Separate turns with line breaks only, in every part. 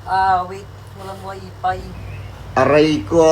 Wait. Walang wifi.
Aray ko!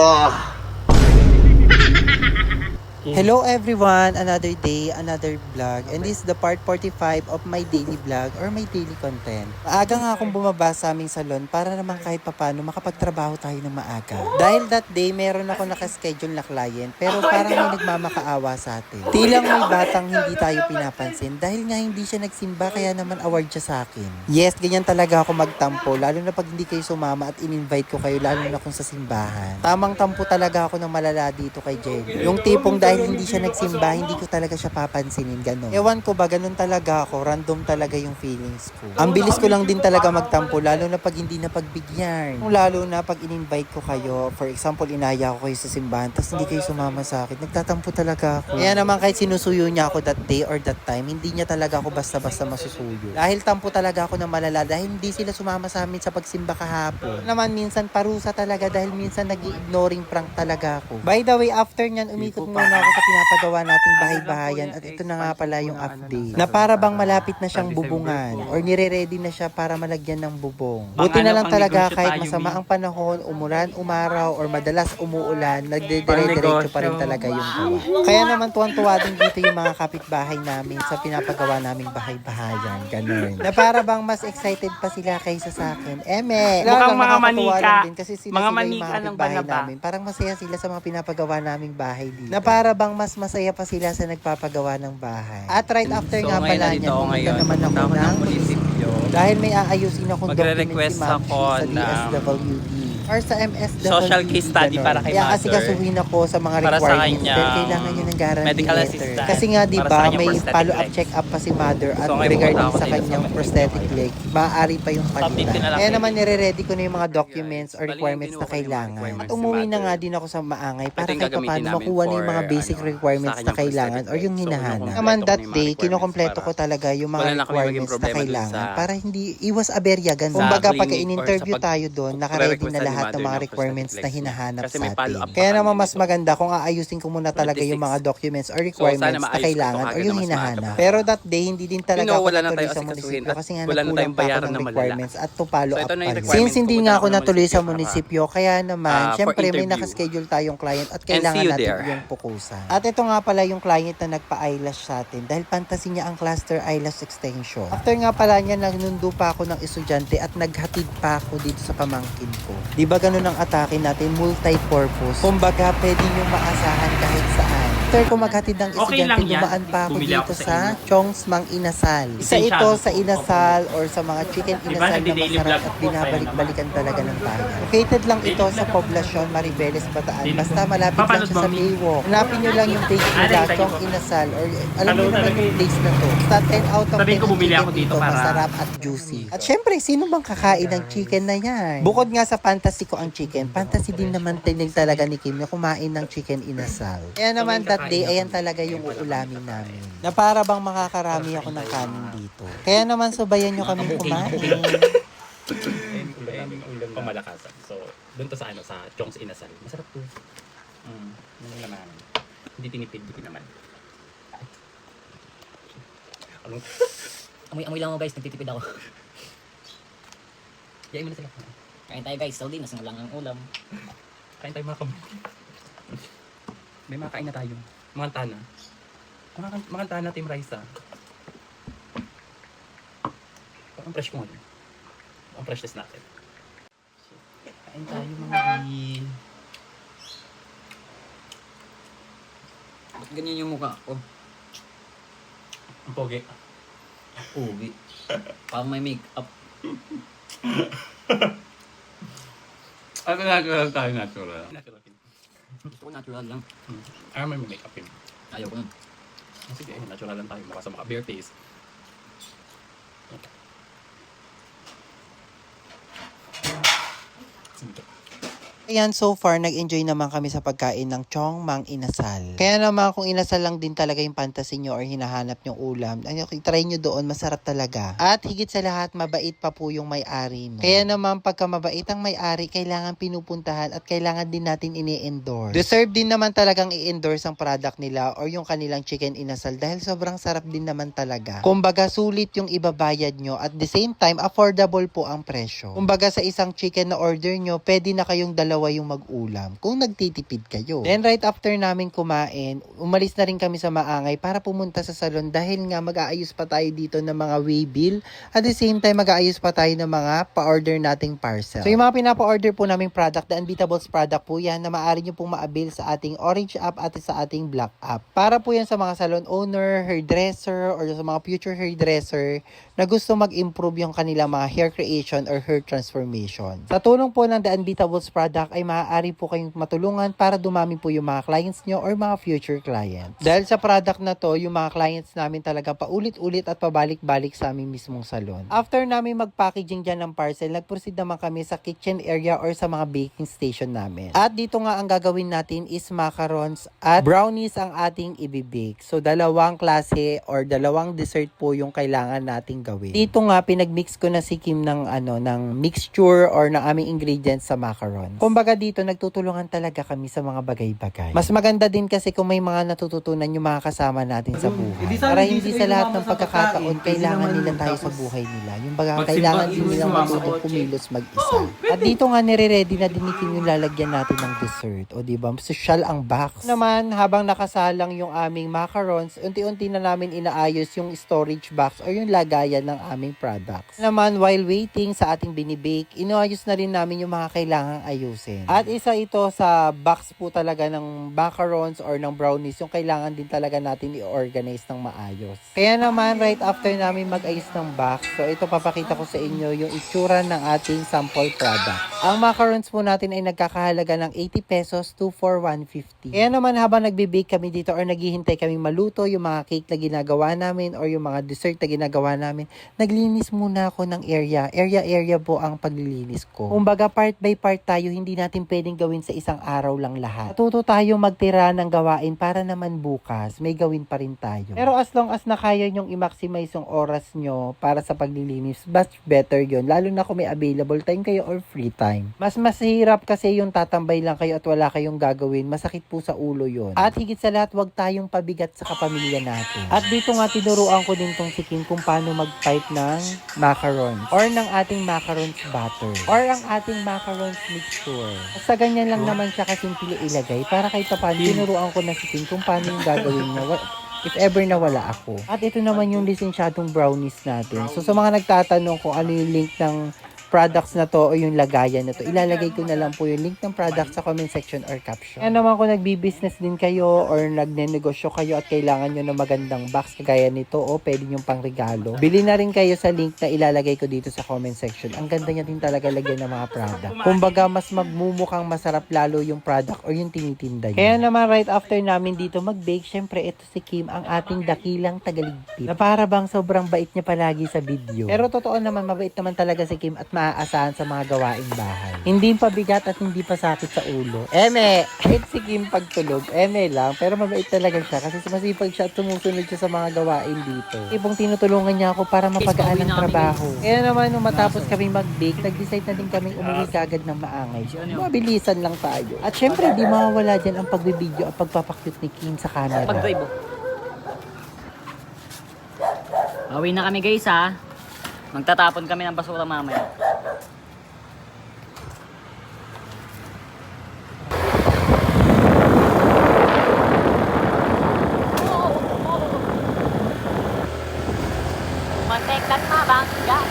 Hello everyone! Another day, another vlog. And this is the part 45 of my daily vlog or my daily content. Maaga nga akong bumaba sa aming salon para naman kahit papano makapagtrabaho tayo ng maaga. Dahil that day, meron ako nakaschedule na client pero parang may nagmamakaawa sa atin. Tilang may batang hindi tayo pinapansin dahil nga hindi siya nagsimba kaya naman award siya sa akin. Yes, ganyan talaga ako magtampo lalo na pag hindi kayo sumama at in-invite ko kayo lalo na kung sa simbahan. Tamang tampo talaga ako ng malala dito kay Jerry. Yung tipong dahil hindi siya nagsimba, hindi ko talaga siya papansinin, gano'n. Ewan ko ba, ganun talaga ako, random talaga yung feelings ko. Ang bilis ko lang din talaga magtampo, lalo na pag hindi na pagbigyan. Lalo na pag in-invite ko kayo, for example, inaya ko kayo sa simbahan, tapos hindi kayo sumama sa akin, nagtatampo talaga ako. Kaya naman kahit sinusuyo niya ako that day or that time, hindi niya talaga ako basta-basta masusuyo. Dahil tampo talaga ako ng malala, dahil hindi sila sumama sa amin sa pagsimba kahapon. Naman minsan parusa talaga dahil minsan nag-ignoring prank talaga ako. By the way, after nyan, umikot muna ako sa pinapagawa nating bahay-bahayan at ito na nga pala yung update. Na para bang malapit na siyang bubungan or nire-ready na siya para malagyan ng bubong. Buti na lang talaga kahit masama ang panahon, umulan, umaraw or madalas umuulan, nagdedire-diretso pa rin talaga yung gawa. Kaya naman tuwan-tuwa din dito yung mga kapitbahay namin sa pinapagawa naming bahay-bahayan. Ganun. Na para bang mas excited pa sila kaysa sa akin.
Mukhang mga manika.
Din kasi sila
Mga
yung
manika
mga
ng
kapitbahay
banaba.
namin. Parang masaya sila sa mga pinapagawa naming bahay dito. Na para bang mas masaya pa sila sa nagpapagawa ng bahay. At right after nga pala niyan, pumunta naman ako ng
munisipyo.
dahil may aayusin akong
Magre-request
document si Ma'am
ako
sa
ng
DSWD or sa MSWD.
social case study para kay
Kaya
mother.
kasi kasuhin ako sa mga
Para sa
requirements.
kanyang
Pero kailangan niya ng guarantee
medical
letter.
assistant.
Kasi nga di
Para sa
ba
kanyang
may
prosthetic
follow-up
leg.
check-up pa si mother at
So, ngayon
regarding
pupunta ako
sa
dito
kanyang
sa
prosthetic leg, maaari pa yung
Update ko
palitan.
na lang
Kaya
kayo.
naman nire-ready ko na yung mga documents or
Bali,
requirements na
kinuha ko yung mga
kailangan. At
requirements ni
umuwi na
mother.
nga din ako sa maangay para
Ito yung
kahit
gagamitin
paano
namin
makuha na yung mga
for,
basic requirements
sa
na
kanyang
kailangan or yung
prosthetic leg. So,
hinahanap.
kinukumpleto
Naman
ko
that
na yung mga
day,
requirements
kinukompleto ko
para
talaga yung mga
wala na kami maging
requirements na
problema dun
kailangan
sa-
para hindi iwas aberya ganun.
sa
Kumbaga pag
clinic or
in-interview
sa pag-
tayo doon, nakaready
request
na
ni
lahat ng
mother
mga
ng
requirements na
prosthetic legs niya.
hinahanap
Kasi
sa
may follow-up
atin.
pa
Kaya
kami
naman mas
dito.
maganda kung aayusin ko muna talaga yung mga documents or requirements na
maayos ko to
kailangan or
kagad
yung
na mas
hinahanap.
maaga.
Pero that day, hindi din talaga ako
wala na
natuloy
tayo
sa
asikasuhin
munisipyo
at
kasi nga
wala na
nagkulang
tayong
pa ako
bayaran
ng
na malala.
requirements at to follow
So,
up
ito na yung
pa yun.
requirements.
Since hindi
Pupunta
nga
na
ako
ako ng
natuloy sa
munisipyo
munisipyo, kaya naman,
for
syempre may
interview.
nakaschedule tayong client at
And
kailangan
see you
natin
there.
yung pukusan. At ito nga pala yung client na nagpa-eyelash sa atin dahil fantasy niya ang cluster eyelash extension. After nga pala niya, nagnundo pa ako ng estudyante at naghatid pa ako dito sa pamangkin ko. Di ba ganun ang atake natin, multi-purpose. Kumbaga, pwede nyo maasahan kahit saan. After ko maghatid ng
Okay
estudyante,
lang yan.
dumaan pa ako
Bumili
dito
ako sa
sa Chong's Mang Inasal. Isa ito
Lisensyado
sa
po.
Inasal or sa mga chicken
Diba,
inasal na
nagdi-daily
masarap
vlog
at
ako,
binabalik-balikan talaga ng bayan. Located lang ito sa poblasyon Maribeles, Bataan. Basta malapit lang siya sa Baywalk. Hanapin nyo lang yung page nila, Chong Inasal or alam nyo naman yung place na to. Basta 10 out of 10
Sabihin ko,
ang
bumili
chicken
ako dito
dito,
para-
masarap at juicy. At syempre, sino bang kakain ng chicken na yan? Bukod nga sa fantasy ko ang chicken, fantasy din naman tinig talaga ni Kim na kumain ng chicken inasal. Kaya naman that day, ayan talaga yung uulamin namin. Na para bang makakarami ako ng kanin dito. Kaya naman sabayan nyo kami kumain.
Pamalakasan. So, doon to sa ano, sa Chong's Inasal. Masarap to. Ano naman. Hindi tinipid, hindi naman. Anong?
Amoy-amoy lang mo guys, nagtitipid ako.
Yain mo na sila.
Kain tayo guys, sardinas na lang ang ulam.
Kain tayo mga kabukid. May makain na tayo. Mga tana. Mga tana, Team Raisa. Ang fresh mo. Ang freshness natin. Kain tayo mga bi.
Ba't ganyan yung mukha ko?
Ang pogi.
Uwi. Parang may make-up.
Ano natural tayo, natural. Natural.
Gusto ko natural lang.
Ayaw may make-up yun.
Ayaw ko nun.
Sige, natural lang tayo. Mukha sa mga bare face.
Ayan, so far, nag-enjoy naman kami sa pagkain ng Chong Mang Inasal. Kaya naman, kung inasal lang din talaga yung fantasy nyo or hinahanap yung ulam, try nyo doon, masarap talaga. At higit sa lahat, mabait pa po yung may-ari. No? Kaya naman, pagka mabait ang may-ari, kailangan pinupuntahan at kailangan din natin ini-endorse. Deserve din naman talagang i-endorse ang product nila or yung kanilang chicken inasal dahil sobrang sarap din naman talaga. Kumbaga, sulit yung ibabayad nyo at the same time, affordable po ang presyo. Kumbaga, sa isang chicken na order nyo, pwede na kayong dalawa yung mag-ulam kung nagtitipid kayo. Then right after namin kumain, umalis na rin kami sa Maangay para pumunta sa salon dahil nga mag-aayos pa tayo dito ng mga waybill at the same time mag-aayos pa tayo ng mga pa-order nating parcel. So yung mga pinapa-order po naming product, the Unbeatables product po yan na maaari nyo pong ma-avail sa ating Orange app at sa ating Black app. Para po yan sa mga salon owner, hairdresser or sa mga future hairdresser na gusto mag-improve yung kanilang mga hair creation or hair transformation. Sa tulong po ng The Unbeatables product ay maaari po kayong matulungan para dumami po yung mga clients nyo or mga future clients. Dahil sa product na to, yung mga clients namin talaga paulit-ulit at pabalik-balik sa aming mismong salon. After namin mag-packaging dyan ng parcel, nag-proceed naman kami sa kitchen area or sa mga baking station namin. At dito nga ang gagawin natin is macarons at brownies ang ating ibibake. So dalawang klase or dalawang dessert po yung kailangan nating gawin. Dito nga pinag-mix ko na si Kim ng ng mixture or ng aming ingredients sa macarons. Kumbaga dito nagtutulungan talaga kami sa mga bagay-bagay. Mas maganda din kasi kung may mga natututunan yung mga kasama natin sa buhay. Para hindi sa lahat ng pagkakataon kailangan nila tayo sa buhay nila. Yung baga kailangan din nilang matutong kumilos mag-isa. At dito nga nire-ready na din ni Kim yung lalagyan natin ng dessert. O diba, social ang box. Naman habang nakasalang yung aming macarons, unti-unti na namin inaayos yung storage box o yung lagayan ng aming products. Naman while waiting sa ating binibake, inaayos na rin namin yung mga kailangang ayusin. At isa ito sa box po talaga ng macarons or ng brownies yung kailangan din talaga natin i-organize ng maayos. Kaya naman right after namin mag-ayos ng box, so ito papakita ko sa inyo yung itsura ng ating sample product. Ang macarons po natin ay nagkakahalaga ng 80 pesos to for 150. Kaya naman habang nagbe-bake kami dito or naghihintay kaming maluto yung mga cake na ginagawa namin or yung mga dessert na ginagawa namin, naglinis muna ako ng area. Area po ang paglilinis ko. Kumbaga part by part tayo, hindi natin pwedeng gawin sa isang araw lang lahat. Natuto tayo magtira ng gawain para naman bukas may gawin pa rin tayo. Pero as long as na kaya nyong i-maximize yung oras nyo para sa paglilinis, much better yon. Lalo na kung may available time kayo or free time. Mas mahirap kasi yung tatambay lang kayo at wala kayong gagawin. Masakit po sa ulo yon. At higit sa lahat, wag tayong pabigat sa kapamilya natin. At dito nga tinuruan ko din tong si Kim kung paano mag-type ng macarons or ng ating macarons batter or ang ating macarons mixture. Sa ganyan lang naman siya kasimple ilagay para kahit pa paano tinuruan ko na si Kim kung paano yung gagawin niya if ever na wala ako. At ito naman yung lisensyadong brownies natin. So sa mga nagtatanong kung ano yung link ng products na to o yung lagayan na to, ilalagay ko na lang po yung link ng product sa comment section or caption. Kaya naman kung nagbi-business din kayo or nagne-negosyo kayo at kailangan nyo ng magandang box kagaya nito o pwede nyong pang regalo, bili na rin kayo sa link na ilalagay ko dito sa comment section. Ang ganda niya din talaga lagyan ng mga product. Kumbaga mas magmumukhang masarap lalo yung product or yung tinitinda nyo. Kaya naman right after namin dito mag-bake, syempre ito si Kim, ang ating dakilang tagaligpit. Na para bang sobrang bait niya palagi sa video. Pero totoo naman, mabait naman talaga si Kim at maaasahan sa mga gawaing bahay. Hindi pabigat at hindi pa sakit sa ulo. Eme! Kahit si Kim pagtulog, eme lang. Pero mabait talaga siya kasi masipag siya at sumusunod siya sa mga gawain dito. Ibang tinutulungan niya ako para mapagaan ang trabaho. Kaya naman nung matapos kami mag-bake, nag-decide na din kami umuwi kagad ng Maangay. Mabilisan lang tayo. At syempre, di mawawala dyan ang pagbibideo at pagpapakyut ni Kim sa camera.
Pag-drive oh. Bawi na kami guys ha. Magtatapon kami ng basura mamaya. Konteklat na bang? Yan.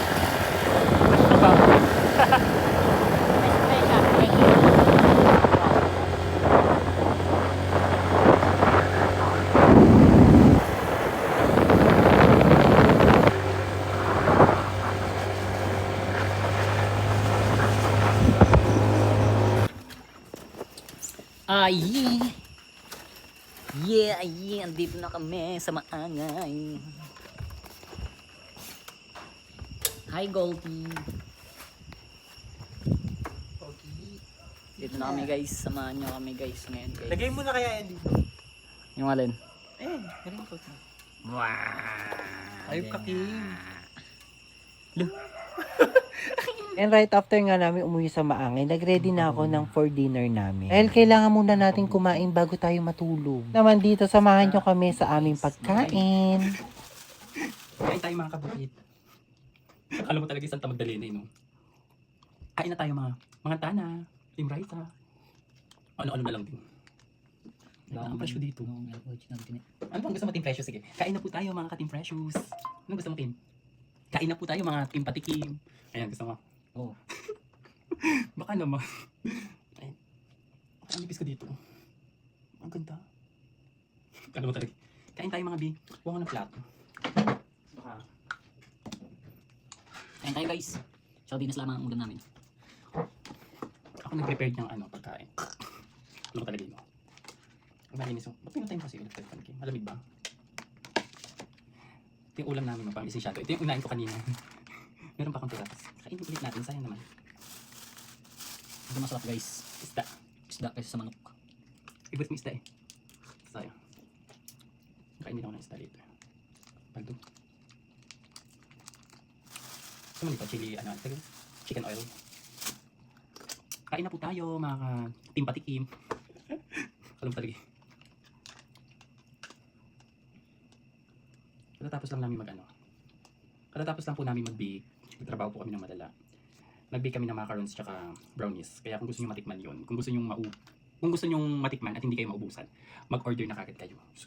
Ay, yeah, andito na kami sa Maangay. Hi, Goldie. Dito na kami guys. Samahan nyo kami guys ngayon guys.
Lagay mo na kaya yan dito.
Yung alin?
Galing ko.
Wow!
Ayop ka, Kim. And right after nga namin umuwi sa Maangay, nag-ready na ako ng for dinner namin. Dahil kailangan muna natin kumain bago tayo matulog. Naman dito, samahan nyo kami sa aming pagkain.
Kain tayo mga kabukit. Alam mo talaga yung Santa Magdalena, no? Kain na tayo mga tana, Team Raisa. Ano-ano na lang din. Ang presyo dito. Ano bang gusto mo, Team Precious? Sige, kain na po tayo mga ka-Team Precious. Ano gusto mo, Team? Kain na po tayo mga Team Patikim. Ayan, gusto mo?
Oo.
Baka naman. Ayun. Ang ibis ko dito. Ang ganda. Alam mo talaga. Kain tayo mga bi. Huwag ko ng plato. Baka.
Kain tayo guys. Sardinas lamang ang ulam namin.
Ako nag-prepared ng pagkain. Alam mo talaga yun. Ang malinis yung. Ba't pinatay mo kasi electric fan, Kim? Malamig ba? Ito yung ulam namin, mapang lisensyado. Ito yung unahin ko kanina. Meron pa akong tira. Kainin ulit natin. Sayang naman.
Ito masarap guys.
Isda.
Isda kaysa sa manok.
Favorite mo isda eh. Sayang. Kainin ako ng isda dito. Pagdo. Ito mo dito, chili, chicken oil. Kain na po tayo, mga Team Patikim. Alam mo talaga. Katatapos lang namin Katatapos lang po namin mag-bake. Nagtrabaho po kami ng madala. Nag-bake kami ng macarons tsaka brownies. Kaya kung gusto niyo matikman yun, kung gusto niyo matikman at hindi kayo maubusan, mag-order na kagad kayo. So,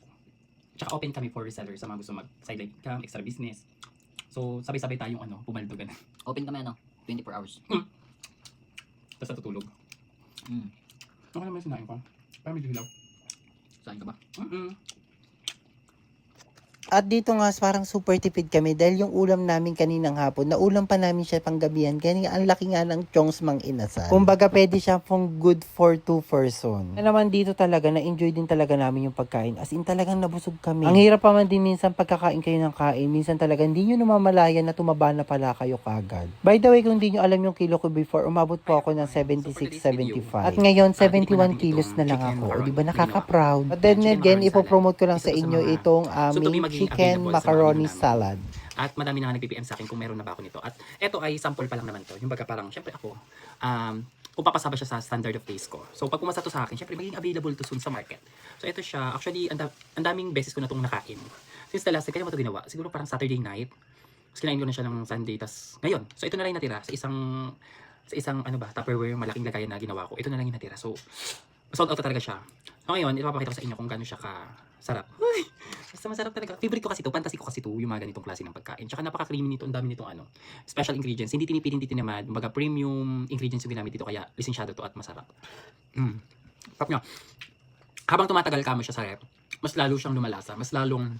tsaka open kami for resellers sa mga gusto mag-sideline income, extra business. So, sabay-sabay tayong pumaldogan.
Open kami 24 hours.
Tapos natutulog.
Mm.
Ano naman sinain ko? Parang medyo hilaw.
Saan ka ba?
At dito nga, parang super tipid kami dahil yung ulam namin kaninang hapon, naulam pa namin siya panggabihan, kaya ang laki nga ng chongs mang inasal. Kumbaga, pwede siya pong good for 2 person. Kaya naman dito talaga, na-enjoy din talaga namin yung pagkain. As in, talagang nabusog kami. Ang hirap pa man din minsan pagkakain kayo ng kain. Minsan talaga, hindi nyo namamalayan na tumaba na pala kayo kagad. By the way, kung hindi nyo alam yung kilo ko before, umabot po ako ng 76-75. At ngayon, 71 kilos na lang ako. O diba, nakaka-proud. But then again, ipopromote ko lang sa inyo itong aming chicken macaroni salad.
At madami na nga nag-PPM sa akin kung meron na ba ako nito. At ito ay sample pa lang naman to. Yung baga parang, syempre ako, kung papasaba siya sa standard of taste ko. So pag pumasa to sa akin, syempre magiging available to soon sa market. So ito siya, actually, ang daming beses ko na itong nakain. Since the last day, kaya mo ito ginawa. Siguro parang Saturday night. Tapos kinain ko na siya ng Sunday. Tapos ngayon, so ito na lang yung natira sa isang Tupperware, malaking lagayan na ginawa ko. Ito na lang yung natira. So, sold out talaga siya. So ngayon, ipapakita ko sa inyo kung gaano siya sarap. Uy, basta masarap talaga. Favorite ko kasi to, fantasy ko kasi to, yung mga ganitong klase ng pagkain. Tsaka napaka-creamy nito, ang dami nitong special ingredients. Hindi tinipid, hindi tinamad. Kumbaga premium ingredients yung ginamit dito, kaya lisensyado to at masarap. Sarap niya. Habang tumatagal ka mo siya sa rep, mas lalo siyang lumalasa, mas lalong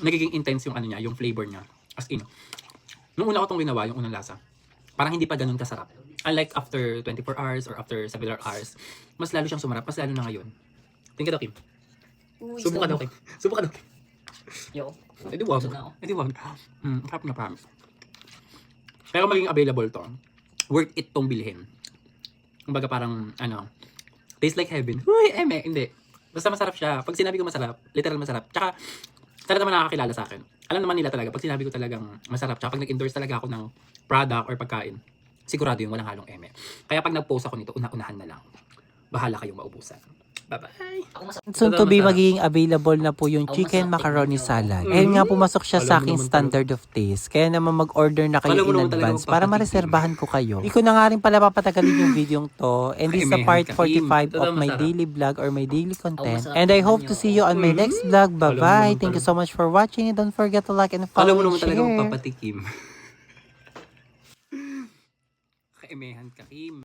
nagiging intense yung yung flavor niya. As in, nung una ko itong ginawa, yung unang lasa, parang hindi pa ganun kasarap. Unlike after 24 hours or after several hours, mas lalo siyang sumarap, mas lalo na ngayon. Tingin ka daw, Kim. Subukan daw, Kim. Subukan daw, Kim.
Yo.
Edi wag. Edi wag. Harap na promise. Pero maging available to. Worth it tong bilhin. Kumbaga parang, tastes like heaven. Uy, hindi. Basta masarap siya. Pag sinabi ko masarap, literal masarap. Tsaka, talaga naman nakakakilala sa akin. Alam naman nila talaga, pag sinabi ko talagang masarap, tsaka pag nag-endorse talaga ako ng product or pagkain, sigurado yung walang halong eme. Kaya pag nag-post ako nito, una-unahan na lang. Bahala kayong maubusan. Bye-bye.
Soon to be magiging available na po yung chicken macaroni salad. Ayun nga, pumasok siya sa aking standard of taste. Kaya naman mag-order na kayo in advance para mareserbahan ko kayo. Hindi ko na nga rin pala papatagalin yung video to. And this is the part 45 of my daily vlog or my daily content. And I hope to see you on my next vlog. Bye-bye. Thank you so much for watching. And don't forget to like and follow and share.
Alam mo naman talagang papatikim. Kaemehan ka, Kim.